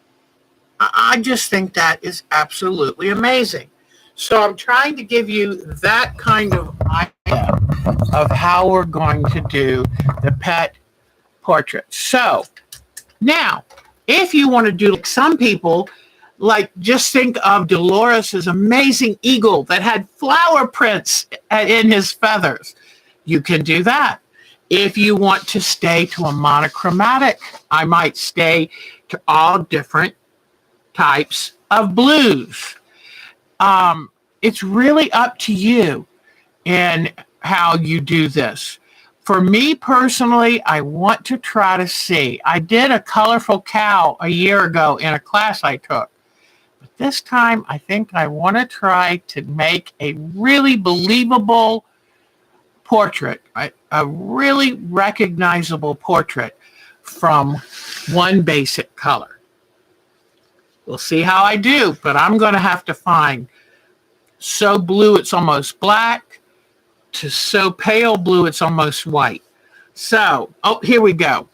I just think that is absolutely amazing. So I'm trying to give you that kind of idea of how we're going to do the pet portrait. So now, if you want to do like some people, like just think of Dolores's amazing eagle that had flower prints in his feathers. You can do that. If you want to stay to a monochromatic, I might stay to all different types of blues. It's really up to you and how you do this. For me personally, I want to try to see. I did a colorful cow a year ago in a class I took. But this time, I think I want to try to make a really believable portrait, a really recognizable portrait from one basic color. We'll see how I do, but I'm going to have to find so blue it's almost black to so pale blue it's almost white. So, here we go.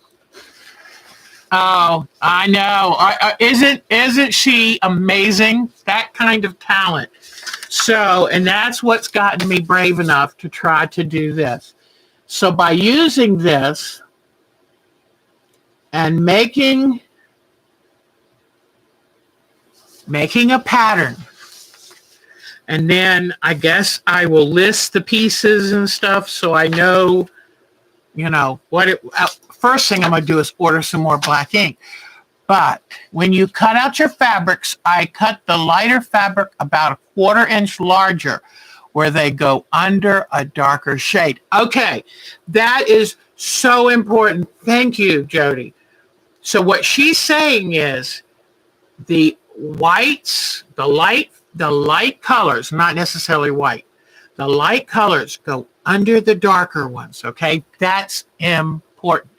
Oh, I know. Isn't she amazing? That kind of talent. So, and that's what's gotten me brave enough to try to do this. So by using this and making a pattern, and then I guess I will list the pieces and stuff so I know, what it, first thing I'm going to do is order some more black ink. But when you cut out your fabrics, I cut the lighter fabric about a 1/4 inch larger where they go under a darker shade. Okay, that is so important. Thank you, Jody. So what she's saying is the whites, the light colors, not necessarily white, the light colors go under the darker ones, okay? That's important.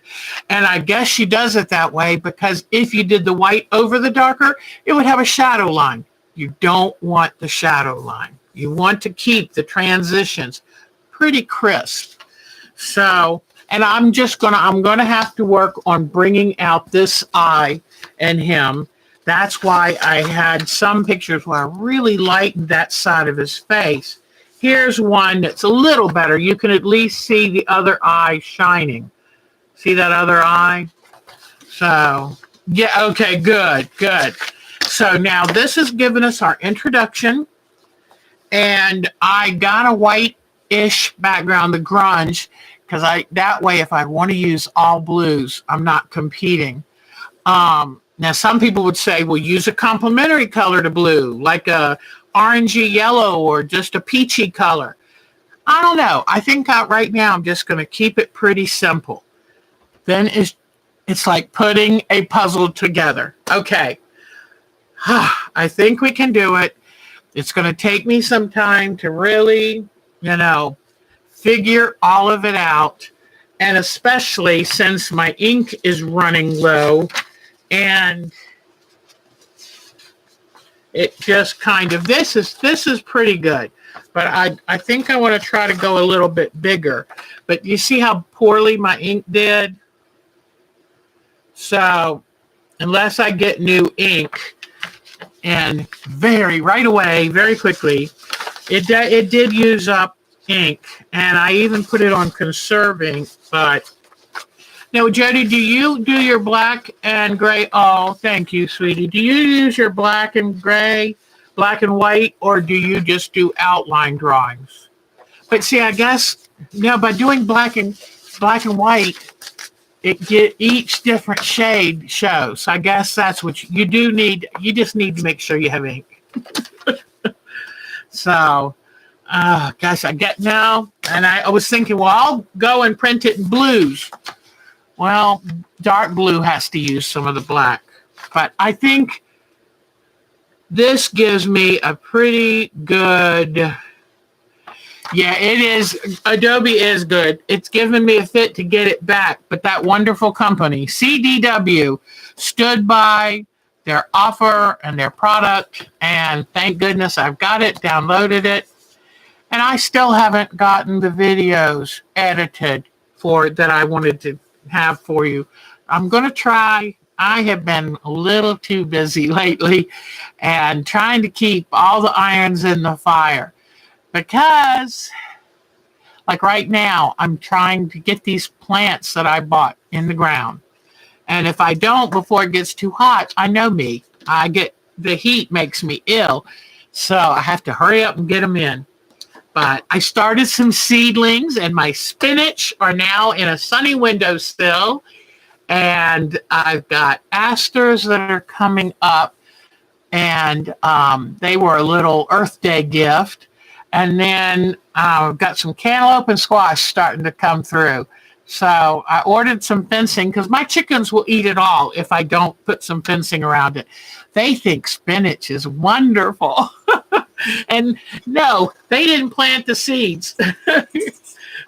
And I guess she does it that way because if you did the white over the darker, it would have a shadow line. You don't want the shadow line. You want to keep the transitions pretty crisp. So, and I'm going to have to work on bringing out this eye and him. That's why I had some pictures where I really lightened that side of his face. Here's one that's a little better. You can at least see the other eye shining. See that other eye? So, yeah, okay, good. So now this has given us our introduction. And I got a white-ish background, the grunge, because that way if I want to use all blues, I'm not competing. Now, some people would say, well, use a complementary color to blue, like a orangey yellow or just a peachy color. I don't know. I think right now I'm just going to keep it pretty simple. Then it's like putting a puzzle together. Okay. I think we can do it. It's going to take me some time to really, figure all of it out. And especially since my ink is running low and it just kind of, this is pretty good. But I think I want to try to go a little bit bigger. But you see how poorly my ink did? So unless I get new ink, and right away, very quickly, it did use up ink, and I even put it on conserving. But now, Jody, do you do your black and gray? Oh, thank you, sweetie. Do you use your black and gray, black and white, or do you just do outline drawings? But see, I guess by doing black and white, it get each different shade shows. I guess that's what you do need. You just need to make sure you have ink. So, gosh, I get now. And I was thinking, well, I'll go and print it in blues. Well, dark blue has to use some of the black. But I think this gives me a pretty good... Yeah, it is. Adobe is good. It's given me a fit to get it back. But that wonderful company, CDW, stood by their offer and their product. And thank goodness I've got it, downloaded it. And I still haven't gotten the videos edited that I wanted to have for you. I'm going to try. I have been a little too busy lately and trying to keep all the irons in the fire. Because, like right now, I'm trying to get these plants that I bought in the ground. And if I don't before it gets too hot, I know me. I get the heat makes me ill. So I have to hurry up and get them in. But I started some seedlings, and my spinach are now in a sunny windowsill. And I've got asters that are coming up, and they were a little Earth Day gift. And then I've got some cantaloupe and squash starting to come through. So I ordered some fencing because my chickens will eat it all if I don't put some fencing around it. They think spinach is wonderful. And no, they didn't plant the seeds.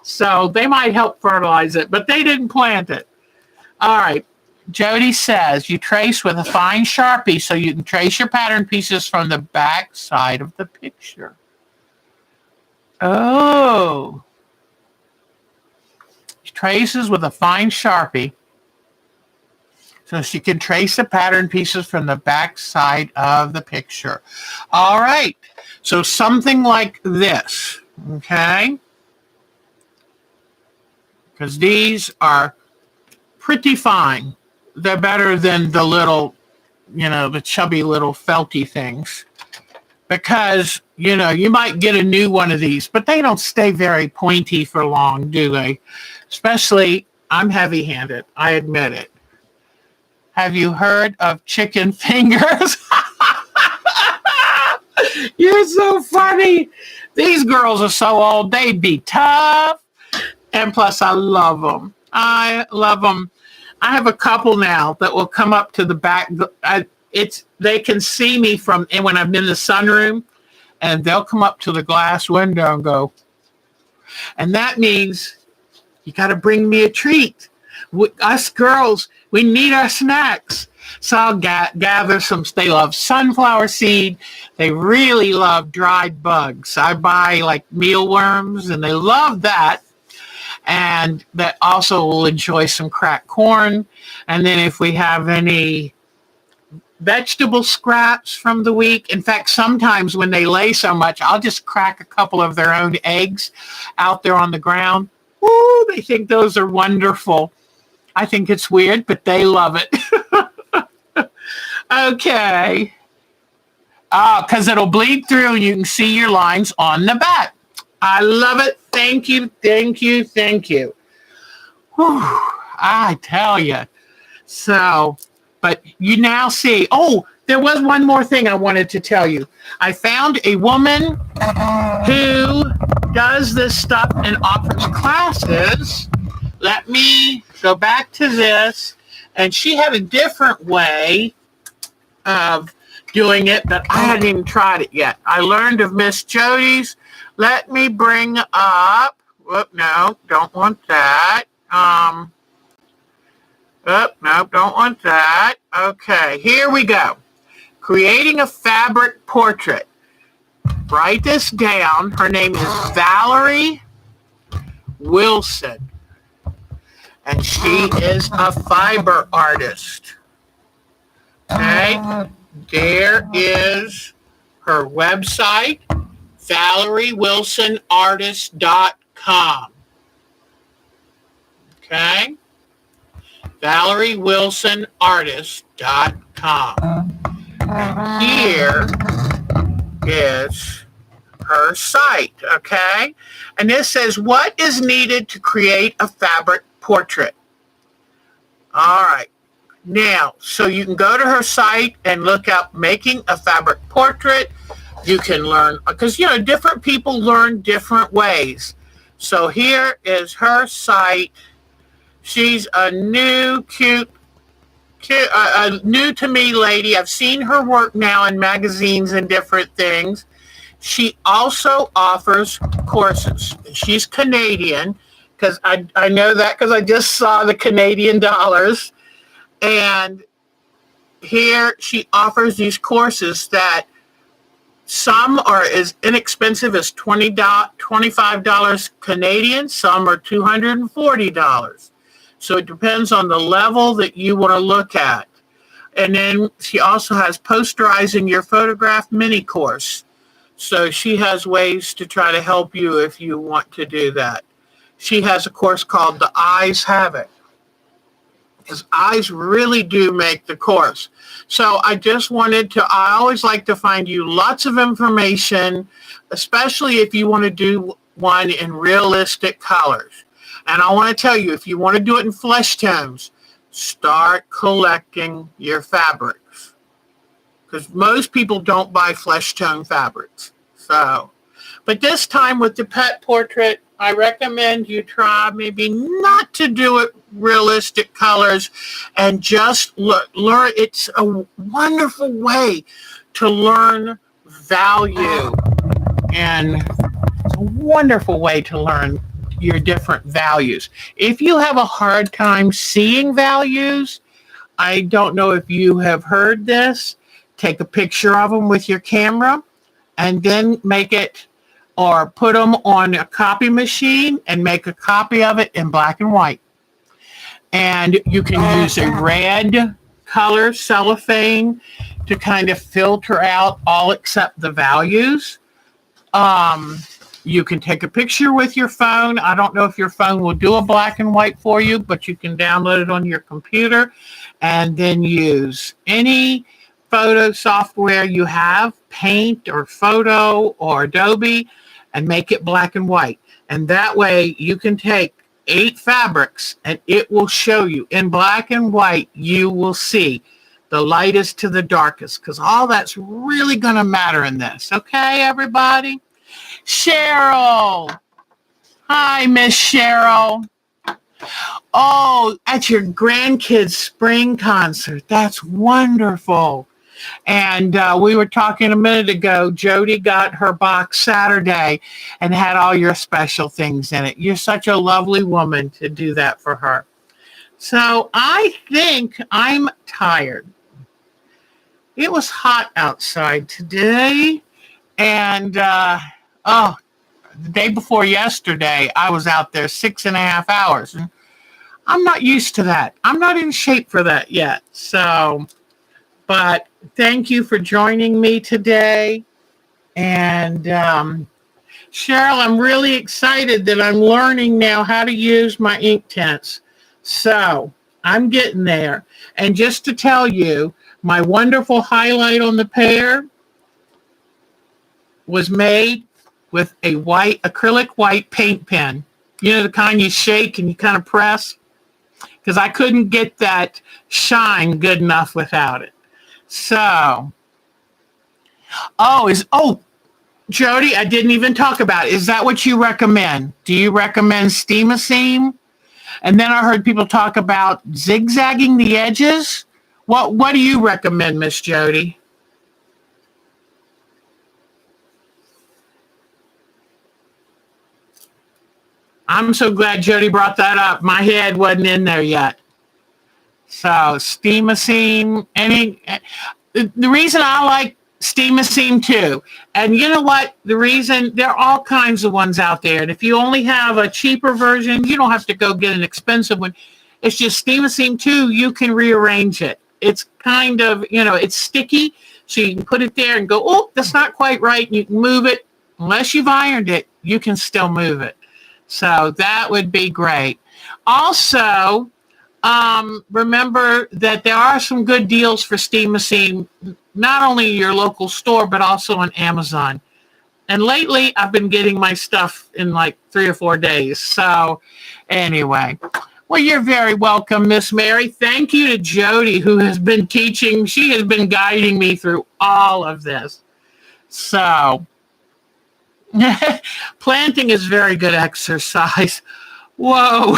So they might help fertilize it, but they didn't plant it. All right. Jody says you trace with a fine Sharpie so you can trace your pattern pieces from the back side of the picture. Oh. She traces with a fine Sharpie so she can trace the pattern pieces from the back side of the picture. All right. So something like this, okay? Because these are pretty fine. They're better than the little, the chubby little felty things. Because, you might get a new one of these, but they don't stay very pointy for long, do they? Especially, I'm heavy-handed. I admit it. Have you heard of chicken fingers? You're so funny. These girls are so old. They'd be tough. And plus, I love them. I love them. I have a couple now that will come up to the back. They can see me when I'm in the sunroom, and they'll come up to the glass window and go. And that means you got to bring me a treat. Us girls, we need our snacks. So I'll gather some. They love sunflower seed. They really love dried bugs. I buy like mealworms, and they love that. And that also will enjoy some cracked corn. And then if we have any vegetable scraps from the week, in fact, sometimes when they lay so much, I'll just crack a couple of their own eggs out there on the ground. Ooh, they think those are wonderful. I think it's weird, but they love it. Okay. Because it'll bleed through and you can see your lines on the back. I love it. Thank you, thank you, thank you. Whew, I tell you. So, but you now see, there was one more thing I wanted to tell you. I found a woman who does this stuff and offers classes. Let me go back to this. And she had a different way of doing it, but I hadn't even tried it yet. I learned of Miss Jody's. Let me bring up, no, don't want that. No, don't want that. Okay, here we go. Creating a fabric portrait. Write this down. Her name is Valerie Wilson. And she is a fiber artist. Okay, there is her website, ValerieWilsonArtist.com. Okay, ValerieWilsonArtist.com. And here is her site, okay? And this says, what is needed to create a fabric portrait? All right. Now, so you can go to her site and look up making a fabric portrait. You can learn, because, different people learn different ways. So here is her site. She's a new, cute, a new to me lady. I've seen her work now in magazines and different things. She also offers courses. She's Canadian, because I know that because I just saw the Canadian dollars. And here she offers these courses that some are as inexpensive as $25 Canadian. Some are $240. So it depends on the level that you want to look at. And then she also has Posterizing Your Photograph mini course. So she has ways to try to help you if you want to do that. She has a course called The Eyes Have It. because eyes really do make the course. So I always like to find you lots of information, especially if you want to do one in realistic colors. And I want to tell you, if you want to do it in flesh tones, start collecting your fabrics, because most people don't buy flesh tone fabrics. So, but this time with the pet portrait, I recommend you try maybe not to do it realistic colors and just learn. It's a wonderful way to learn value, and it's a wonderful way to learn your different values. If you have a hard time seeing values, I don't know if you have heard this, take a picture of them with your camera and then make it, or put them on a copy machine and make a copy of it in black and white. And you can use a red color cellophane to kind of filter out all except the values. You can take a picture with your phone. I don't know if your phone will do a black and white for you, but you can download it on your computer and then use any photo software you have, Paint or Photo or Adobe, and make it black and white. And that way you can take 8 fabrics and it will show you in black and white. You will see the lightest to the darkest, because all that's really going to matter in this. Okay, everybody? Cheryl. Hi, Miss Cheryl. Oh, at your grandkids' spring concert. That's wonderful. And we were talking a minute ago, Jody got her box Saturday and had all your special things in it. You're such a lovely woman to do that for her. So I think I'm tired. It was hot outside today. And, the day before yesterday, I was out there 6.5 hours. And I'm not used to that. I'm not in shape for that yet. So, but thank you for joining me today. And Cheryl, I'm really excited that I'm learning now how to use my ink tints. So I'm getting there. And just to tell you, my wonderful highlight on the pear was made with a acrylic white paint pen. You know, the kind you shake and you kind of press? Because I couldn't get that shine good enough without it. So, Jody, I didn't even talk about it. Is that what you recommend? Do you recommend steam-a-seam? And then I heard people talk about zigzagging the edges. What do you recommend, Miss Jody? I'm so glad Jody brought that up. My head wasn't in there yet. So steam-a-seam, the reason I like steam-a-seam too, and you know what? The reason, there are all kinds of ones out there. And if you only have a cheaper version, you don't have to go get an expensive one. It's just steam-a-seam too. You can rearrange it. It's kind of, it's sticky. So you can put it there and go, oh, that's not quite right. And you can move it. Unless you've ironed it, you can still move it. So that would be great. Also, remember that there are some good deals for steam-a-seam, not only your local store, but also on Amazon. And lately, I've been getting my stuff in like 3 or 4 days. So anyway, well, you're very welcome, Miss Mary. Thank you to Jody, who has been teaching. She has been guiding me through all of this. So planting is very good exercise. Whoa.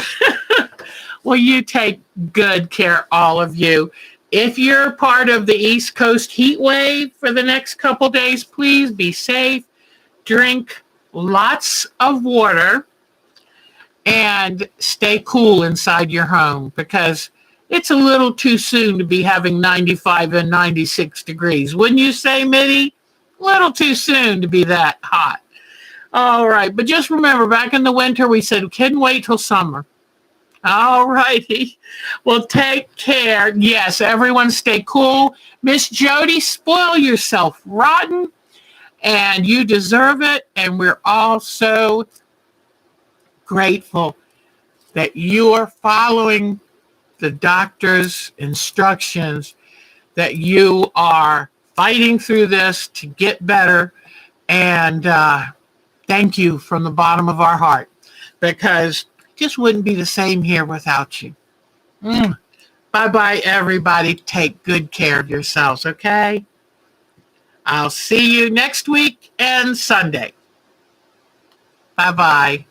Well, you take good care, all of you. If you're part of the East Coast heat wave for the next couple days, please be safe. Drink lots of water and stay cool inside your home, because it's a little too soon to be having 95 and 96 degrees. Wouldn't you say, Mitty? A little too soon to be that hot. All right. But just remember, back in the winter, we said, couldn't wait till summer. All righty. Well, take care. Yes, everyone stay cool. Miss Jody, spoil yourself rotten, and you deserve it. And we're all so grateful that you are following the doctor's instructions that you are fighting through this to get better. And thank you from the bottom of our heart, because it just wouldn't be the same here without you. Bye-bye, everybody. Take good care of yourselves, okay? I'll see you next week and Sunday. Bye-bye.